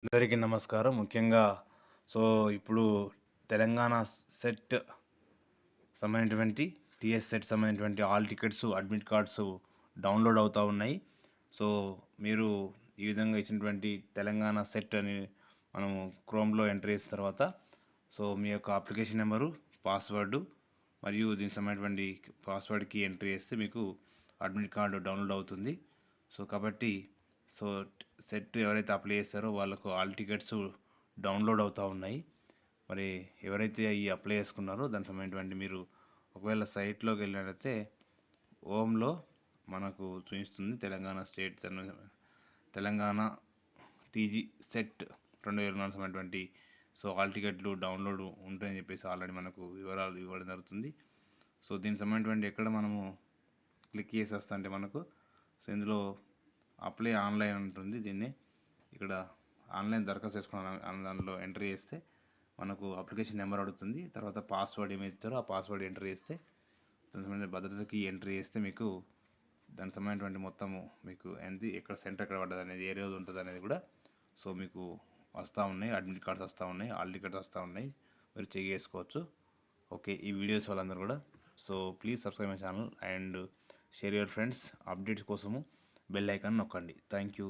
అందరికీ నమస్కారం. ముఖ్యంగా సో, ఇప్పుడు తెలంగాణ సెట్ సంబంధించినటువంటి టీఎస్ సెట్ సంబంధించినటువంటి all tickets, admit cards download అవుతా ఉన్నాయి. సో, మీరు ఈ విధంగా ఇచ్చినటువంటి తెలంగాణ సెట్ అని మనం క్రోమ్‌లో ఎంటర్ చేసిన తర్వాత సో, మీ యొక్క అప్లికేషన్ నెంబరు, పాస్వర్డ్ మరియు దీనికి సంబంధించినటువంటి పాస్వర్డ్‌కి ఎంట్రీ చేస్తే మీకు అడ్మిట్ కార్డు డౌన్లోడ్ అవుతుంది. సో, కాబట్టి సో సెట్ ఎవరైతే అప్లై చేస్తారో వాళ్ళకు ఆల్ టికెట్స్ డౌన్లోడ్ అవుతూ ఉన్నాయి. మరి ఎవరైతే ఈ అప్లై చేసుకున్నారో దానికి సంబంధించినటువంటి మీరు ఒకవేళ సైట్లోకి వెళ్ళినట్లయితే హోమ్లో మనకు చూపిస్తుంది తెలంగాణ టీజీ సెట్ 2024 సంబంధించినటువంటి సో ఆల్ టికెట్లు డౌన్లోడ్ ఉంటాయని చెప్పేసి ఆల్రెడీ మనకు వివరాలు ఇవ్వడం జరుగుతుంది. సో దీనికి సంబంధించినటువంటి ఎక్కడ మనము క్లిక్ చేసేస్తా అంటే మనకు సో ఇందులో అప్లై ఆన్లైన్ ఉంటుంది. దీన్ని ఇక్కడ ఆన్లైన్ దరఖాస్తు చేసుకున్న దానిలో ఎంటర్ చేస్తే మనకు అప్లికేషన్ నెంబర్ అడుగుతుంది. తర్వాత పాస్వర్డ్ ఏమి ఇస్తారో ఆ పాస్వర్డ్ ఎంటర్ చేస్తే దానికి సంబంధించిన భద్రతకి ఎంట్రీ చేస్తే మీకు దానికి సంబంధించినటువంటి మొత్తము మీకు ఎక్కడ సెంటర్ ఎక్కడ పడ్డది అనేది ఏ రోజు ఉంటుంది అనేది కూడా సో మీకు వస్తూ ఉన్నాయి. అడ్మిట్ కార్డ్స్ వస్తూ ఉన్నాయి, ఆల్ టికెట్స్ వస్తూ ఉన్నాయి, మీరు చెక్ చేసుకోవచ్చు. ఓకే, ఈ వీడియోస్ వాళ్ళందరూ కూడా so please subscribe my channel and share your friends. Updates కోసము బెల్ ఐకాన్ నొక్కండి. Thank you.